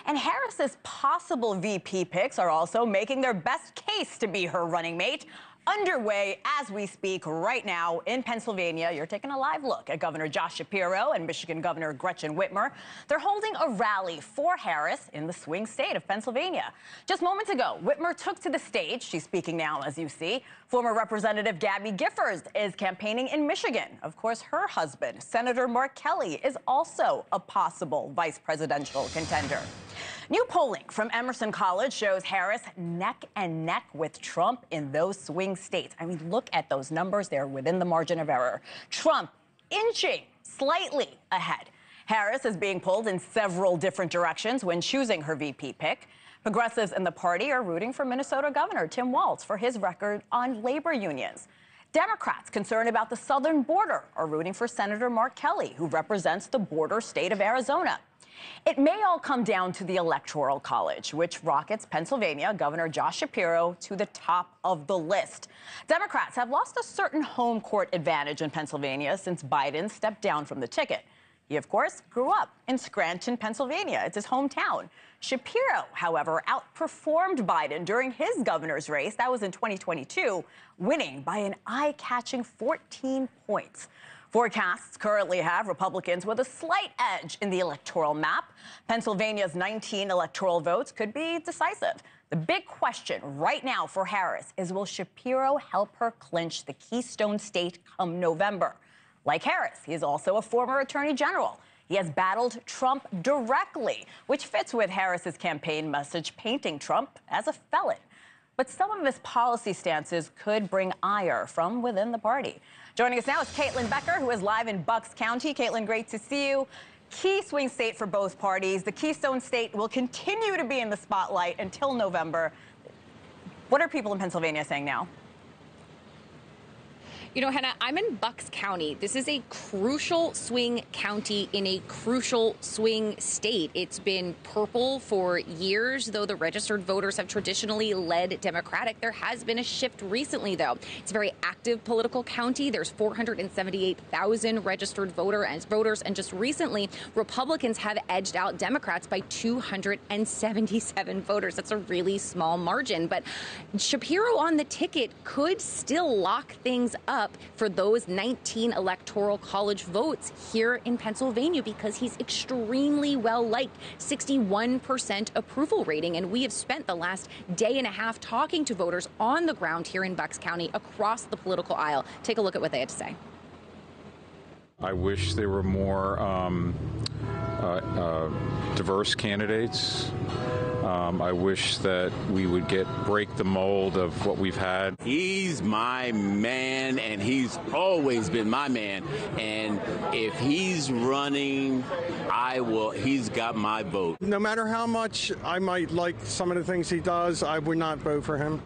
And Harris's possible VP picks are also making their best case to be her running mate. Underway as we speak right now in Pennsylvania. You're taking a live look at Governor Josh Shapiro and Michigan Governor Gretchen Whitmer. They're holding a rally for Harris in the swing state of Pennsylvania. Just moments ago, Whitmer took to the stage. She's speaking now, as you see. Former Representative Gabby Giffords is campaigning in Michigan. Of course, her husband, Senator Mark Kelly, is also a possible vice presidential contender. New polling from Emerson College shows Harris neck and neck with Trump in those swing states. I mean, look at those numbers. They're within the margin of error. Trump inching slightly ahead. Harris is being pulled in several different directions when choosing her VP pick. Progressives in the party are rooting for Minnesota Governor Tim Walz for his record on labor unions. Democrats concerned about the southern border are rooting for Senator Mark Kelly, who represents the border state of Arizona. It may all come down to the Electoral College, which rockets Pennsylvania Governor Josh Shapiro to the top of the list. Democrats have lost a certain home court advantage in Pennsylvania since Biden stepped down from the ticket. He, of course, grew up in Scranton, Pennsylvania. It's his hometown. Shapiro, however, outperformed Biden during his governor's race. That was in 2022, winning by an eye-catching 14 points. Forecasts currently have Republicans with a slight edge in the electoral map. Pennsylvania's 19 electoral votes could be decisive. The big question right now for Harris is, will Shapiro help her clinch the Keystone State come November? Like Harris, he is also a former attorney general. He has battled Trump directly, which fits with Harris's campaign message painting Trump as a felon. But some of his policy stances could bring ire from within the party. Joining us now is Caitlin Becker, who is live in Bucks County. Caitlin, great to see you. Key swing state for both parties. The Keystone State will continue to be in the spotlight until November. What are people in Pennsylvania saying now? You know, Hannah, I'm in Bucks County. This is a crucial swing county in a crucial swing state. It's been purple for years, though the registered voters have traditionally led Democratic. There has been a shift recently, though. It's a very active political county. There's 478,000 registered voters, and just recently, Republicans have edged out Democrats by 277 voters. That's a really small margin, but Shapiro on the ticket could still lock things up for those 19 electoral college votes here in Pennsylvania because he's extremely well liked, 61% approval rating. And we have spent the last day and a half talking to voters on the ground here in Bucks County across the political aisle. Take a look at what they had to say. I wish there were more diverse candidates. I wish that we would break the mold of what we've had. He's my man, and he's always been my man. And if he's running, he's got my vote. No matter how much I might like some of the things he does, I would not vote for him.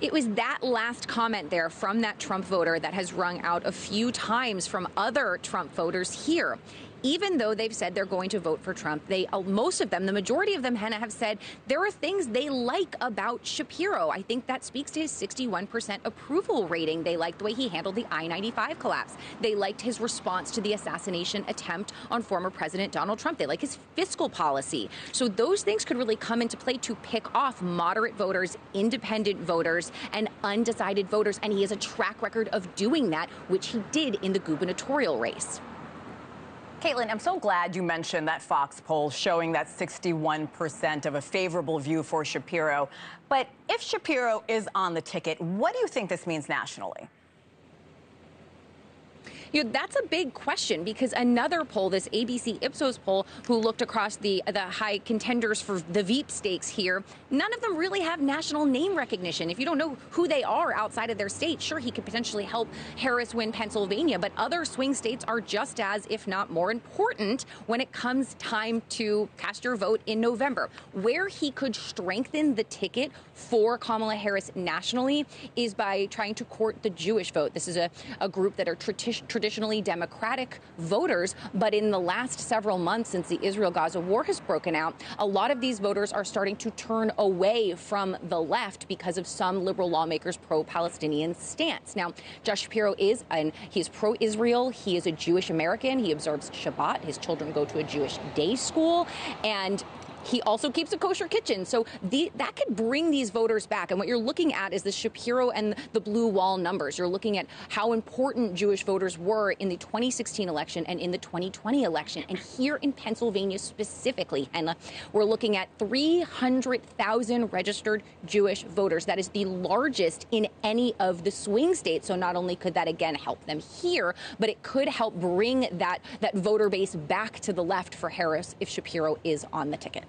It was that last comment there from that Trump voter that has rung out a few times from other Trump voters here. Even though they've said they're going to vote for Trump, most of them, the majority of them, Hannah, have said there are things they like about Shapiro. I think that speaks to his 61% approval rating. They liked the way he handled the I-95 collapse. They liked his response to the assassination attempt on former President Donald Trump. They like his fiscal policy. So those things could really come into play to pick off moderate voters, independent voters, and undecided voters. And he has a track record of doing that, which he did in the gubernatorial race. Caitlin, I'm so glad you mentioned that Fox poll showing that 61% of a favorable view for Shapiro. But if Shapiro is on the ticket, what do you think this means nationally? You know, that's a big question because another poll, this ABC Ipsos poll, who looked across the high contenders for the Veep stakes here, none of them really have national name recognition. If you don't know who they are outside of their state, sure, he could potentially help Harris win Pennsylvania, but other swing states are just as, if not more important, when it comes time to cast your vote in November. Where he could strengthen the ticket for Kamala Harris nationally is by trying to court the Jewish vote. This is a group that are traditionally traditionally Democratic voters. But in the last several months since the Israel-Gaza war has broken out, a lot of these voters are starting to turn away from the left because of some liberal lawmakers' pro-Palestinian stance. Now, Josh Shapiro he's pro-Israel. He is a Jewish American. He observes Shabbat. His children go to a Jewish day school. And he also keeps a kosher kitchen. So that could bring these voters back. And what you're looking at is the Shapiro and the blue wall numbers. You're looking at how important Jewish voters were in the 2016 election and in the 2020 election. And here in Pennsylvania specifically, Henla, we're looking at 300,000 registered Jewish voters. That is the largest in any of the swing states. So not only could that, again, help them here, but it could help bring that voter base back to the left for Harris if Shapiro is on the ticket.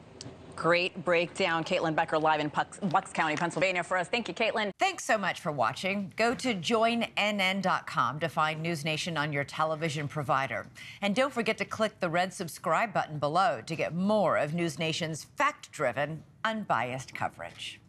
Great breakdown. Caitlin Becker live in Bucks County, Pennsylvania for us. Thank you, Caitlin. Thanks so much for watching. Go to joinnn.com to find NewsNation on your television provider. And don't forget to click the red subscribe button below to get more of NewsNation's fact-driven, unbiased coverage.